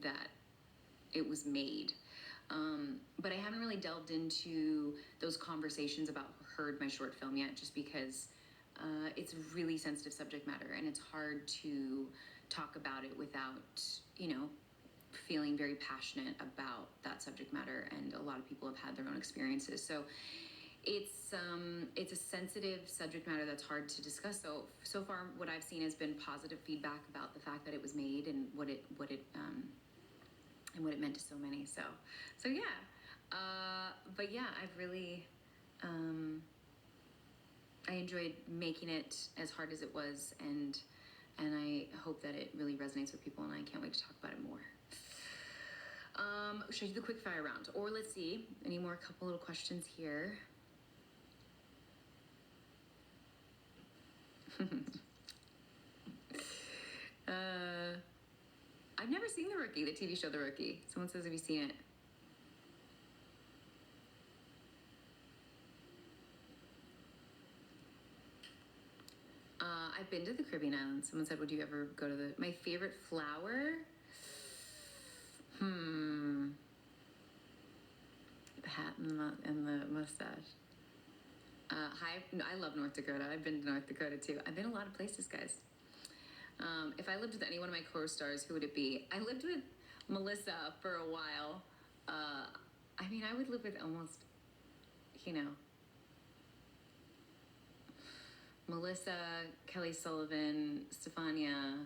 that it was made. But I haven't really delved into those conversations about Heard, my short film, yet, just because it's really sensitive subject matter, and it's hard to talk about it without, feeling very passionate about that subject matter. And a lot of people have had their own experiences. So it's a sensitive subject matter that's hard to discuss. So far, what I've seen has been positive feedback about the fact that it was made and what it meant to so many. So yeah. But yeah, I've really, I enjoyed making it as hard as it was, and I hope that it really resonates with people, and I can't wait to talk about it more. Should I do the quick fire round? Or let's see, any more, couple little questions here. I've never seen The Rookie, the TV show The Rookie. Someone says, have you seen it? I've been to the Caribbean islands. Someone said, would you ever go to my favorite flower? The hat and the mustache. I love North Dakota. I've been to North Dakota too. I've been a lot of places, guys. If I lived with any one of my co-stars, who would it be? I lived with Melissa for a while. I would live with almost, Melissa, Kelly Sullivan, Stefania,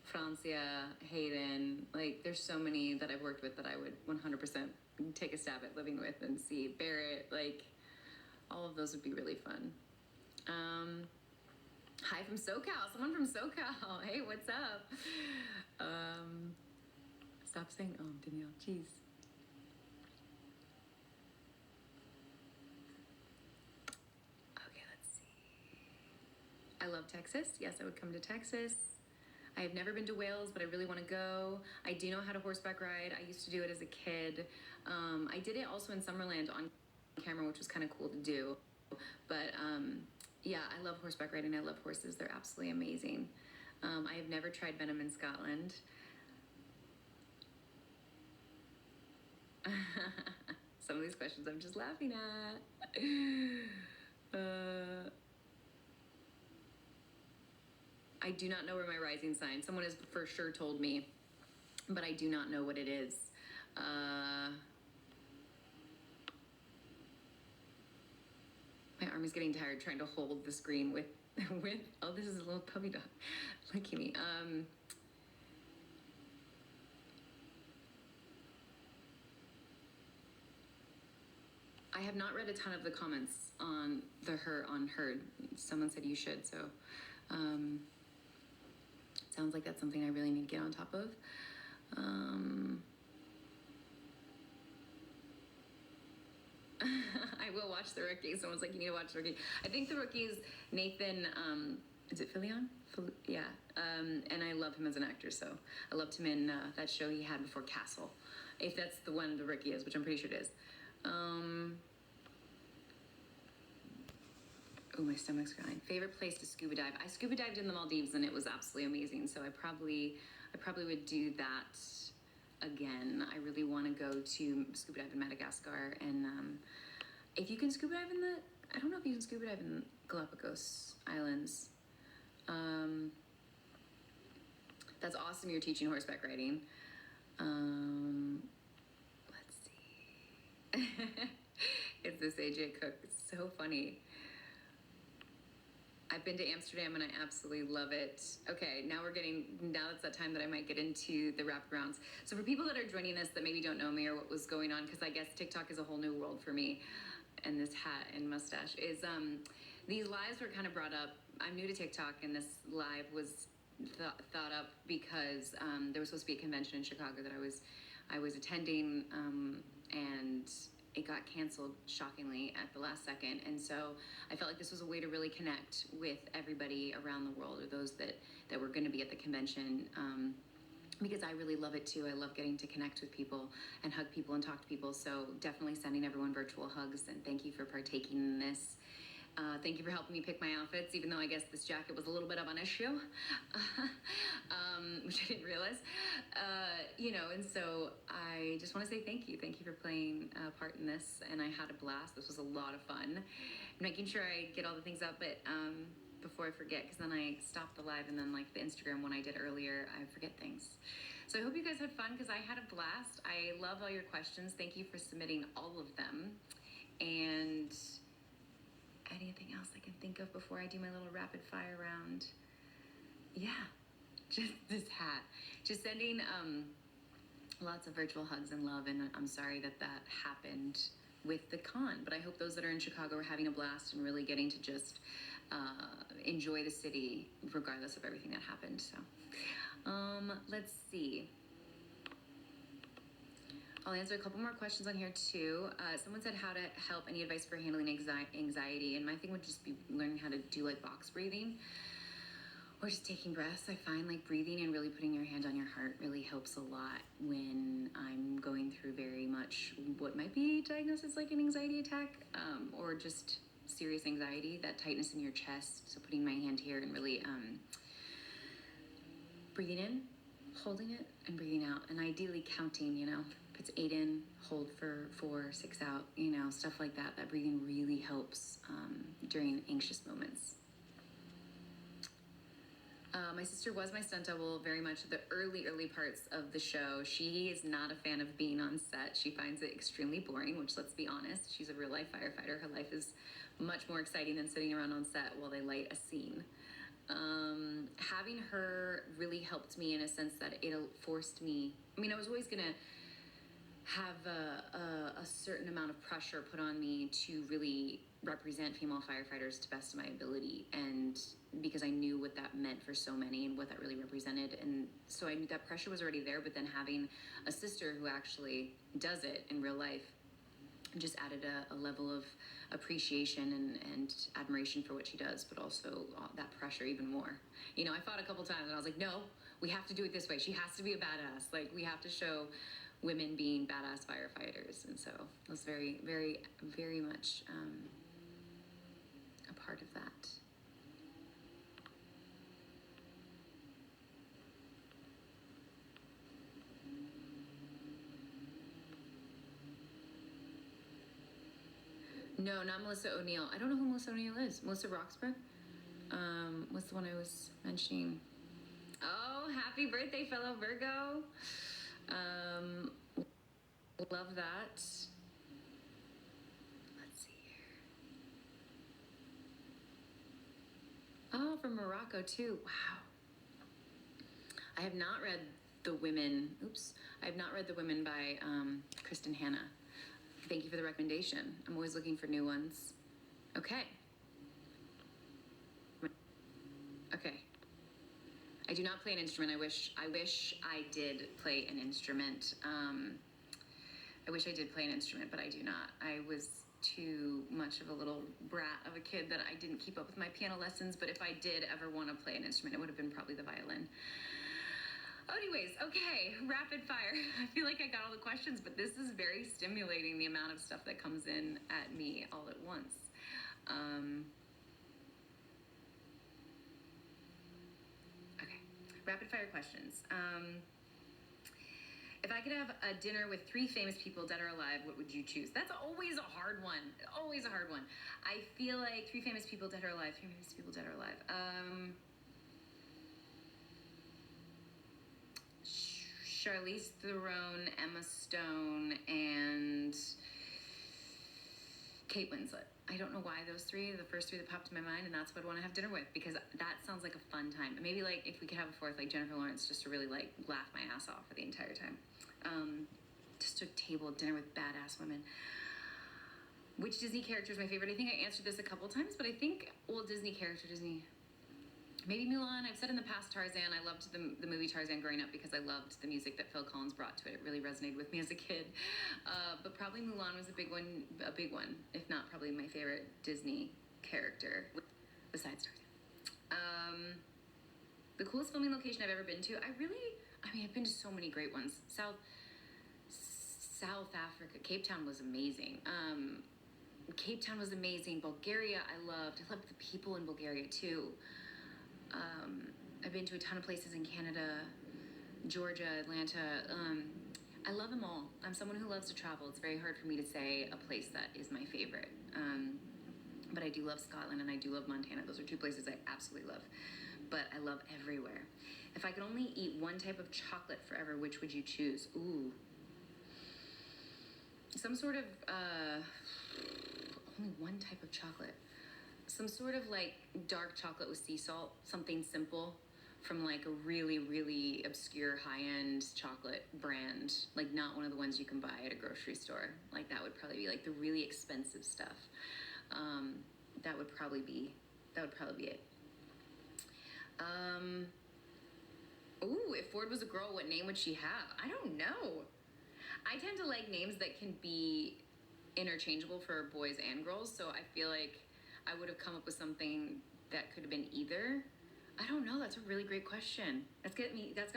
Francia, Hayden. Like, there's so many that I've worked with that I would 100% take a stab at living with, and see Barrett. Like, all of those would be really fun. Hi from SoCal. Someone from SoCal. Hey, what's up? Stop saying, oh, Danielle. Jeez. Okay, let's see. I love Texas. Yes, I would come to Texas. I have never been to Wales, but I really want to go. I do know how to horseback ride. I used to do it as a kid. I did it also in Summerland on camera, which was kind of cool to do. But yeah, I love horseback riding. I love horses. They're absolutely amazing. I have never tried venom in Scotland. Some of these questions I'm just laughing at. I do not know where my rising sign. Someone has for sure told me, but I do not know what it is. My arm is getting tired trying to hold the screen with oh, this is a little puppy dog licking me. I have not read a ton of the comments on Heard. Someone said you should, so sounds like that's something I really need to get on top of. I will watch The Rookie. Someone's like, you need to watch The Rookie. I think The Rookie's Nathan, is it Fillion? Yeah. And I love him as an actor, so I loved him in that show he had before Castle. If that's the one The Rookie is, which I'm pretty sure it is. Oh, my stomach's growling. Favorite place to scuba dive? I scuba dived in the Maldives, and it was absolutely amazing. So I probably would do that again. I really want to go to scuba dive in Madagascar, and if you can scuba dive in I don't know if you can scuba dive in Galapagos Islands. That's awesome. You're teaching horseback riding. Let's see. It's this AJ Cook. It's so funny. I've been to Amsterdam and I absolutely love it. Okay, now it's that time that I might get into the wraparounds. So for people that are joining us that maybe don't know me or what was going on, because I guess TikTok is a whole new world for me, and this hat and mustache, is these lives were kind of brought up. I'm new to TikTok, and this live was thought up because there was supposed to be a convention in Chicago that I was attending, and it got canceled shockingly at the last second. And so I felt like this was a way to really connect with everybody around the world, or those that were going to be at the convention, because I really love it too. I love getting to connect with people and hug people and talk to people. So definitely sending everyone virtual hugs, and thank you for partaking in this. Thank you for helping me pick my outfits, even though I guess this jacket was a little bit of an issue, which I didn't realize. And so I just want to say thank you. Thank you for playing a part in this. And I had a blast. This was a lot of fun. Making sure I get all the things up, but before I forget, because then I stopped the live, and then like the Instagram one I did earlier, I forget things. So I hope you guys had fun, because I had a blast. I love all your questions. Thank you for submitting all of them. And anything else I can think of before I do my little rapid fire round? Yeah, just this hat. Just sending lots of virtual hugs and love, and I'm sorry that happened with the con, but I hope those that are in Chicago are having a blast and really getting to just enjoy the city regardless of everything that happened. So let's see. I'll answer a couple more questions on here too. Someone said how to help, any advice for handling anxiety, and my thing would just be learning how to do like box breathing or just taking breaths. I find like breathing and really putting your hand on your heart really helps a lot when I'm going through very much what might be diagnosed as like an anxiety attack, or just serious anxiety, that tightness in your chest. So putting my hand here and really breathing in, holding it, and breathing out, and ideally counting, if it's 8 in, hold for 4, 6 out, stuff like that. That breathing really helps during anxious moments. My sister was my stunt double very much the early parts of the show. She is not a fan of being on set. She finds it extremely boring, which, let's be honest, she's a real life firefighter. Her life is much more exciting than sitting around on set while they light a scene. Having her really helped me in a sense that it forced me, I was always going to have a certain amount of pressure put on me to really represent female firefighters to best of my ability, and because I knew what that meant for so many and what that really represented, and so I knew that pressure was already there, but then having a sister who actually does it in real life just added a level of appreciation and admiration for what she does, but also that pressure even more. I fought a couple times and I was like, no, we have to do it this way. She has to be a badass. Like, we have to show women being badass firefighters. And so it was very, very, very much a part of that. No, not Melissa O'Neill. I don't know who Melissa O'Neill is. Melissa Roxburgh? What's the one I was mentioning? Oh, happy birthday, fellow Virgo. Love that. Let's see here. Oh, from Morocco too. Wow. I have not read The Women. I have not read The Women by Kristen Hanna. Thank you for the recommendation. I'm always looking for new ones. Okay. I do not play an instrument. I wish I did play an instrument. I wish I did play an instrument, but I do not. I was too much of a little brat of a kid that I didn't keep up with my piano lessons, but if I did ever want to play an instrument, it would have been probably the violin. Anyways, okay, rapid fire. I feel like I got all the questions, but this is very stimulating, the amount of stuff that comes in at me all at once. Okay, rapid fire questions. If I could have a dinner with 3 famous people, dead or alive, what would you choose? That's always a hard one. Always a hard one. I feel like 3 famous people, dead or alive. 3 famous people, dead or alive. Charlize Theron, Emma Stone, and Kate Winslet. I don't know why those 3 are the first 3 that popped in my mind, and that's what I want to have dinner with, because that sounds like a fun time. Maybe like if we could have a 4th, like Jennifer Lawrence, just to really like laugh my ass off for the entire time. Just a table dinner with badass women. Which Disney character is my favorite? I think I answered this a couple times, but I think, Disney. Maybe Mulan. I've said in the past Tarzan. I loved the movie Tarzan growing up because I loved the music that Phil Collins brought to it. It really resonated with me as a kid. But probably Mulan was a big one, if not probably my favorite Disney character besides Tarzan. The coolest filming location I've ever been to, I've been to so many great ones. South Africa, Cape Town was amazing. Bulgaria, I loved the people in Bulgaria too. I've been to a ton of places in Canada. Georgia, Atlanta. I love them all. I'm someone who loves to travel. It's very hard for me to say a place that is my favorite. But I do love Scotland and I do love Montana. Those are two places I absolutely love. But I love everywhere. If I could only eat one type of chocolate forever, which would you choose? Ooh. Some sort of, only one type of chocolate. Some sort of like dark chocolate with sea salt, something simple from like a really, really obscure high-end chocolate brand. Like not one of the ones you can buy at a grocery store. Like that would probably be like the really expensive stuff. That would probably be it. Ooh, if Ford was a girl, what name would she have? I don't know. I tend to like names that can be interchangeable for boys and girls, so I feel like I would have come up with something that could have been either. I don't know. That's a really great question. That's got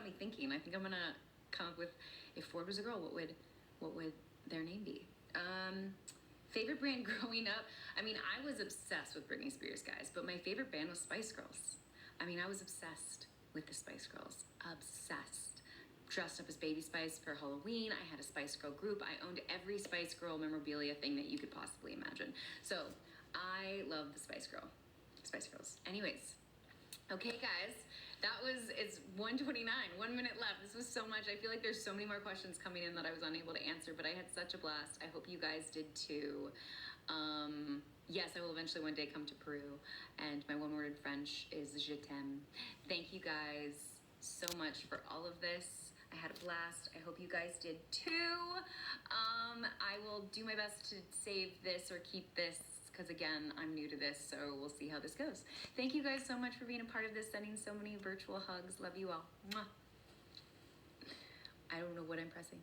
me thinking. I think I'm gonna come up with, if Ford was a girl, what would their name be? Favorite brand growing up? I mean, I was obsessed with Britney Spears, guys, but my favorite band was Spice Girls. I mean, I was obsessed with the Spice Girls. Obsessed. Dressed up as Baby Spice for Halloween. I had a Spice Girl group. I owned every Spice Girl memorabilia thing that you could possibly imagine. So I love the Spice Girls. Anyways, okay, guys, it's 1:29, 1 minute left. This was so much. I feel like there's so many more questions coming in that I was unable to answer, but I had such a blast. I hope you guys did too. Yes, I will eventually one day come to Peru, and my one word in French is je t'aime. Thank you guys so much for all of this. I had a blast. I hope you guys did too. I will do my best to save this or keep this, because again, I'm new to this, so we'll see how this goes. Thank you guys so much for being a part of this, sending so many virtual hugs. Love you all. Mwah. I don't know what I'm pressing.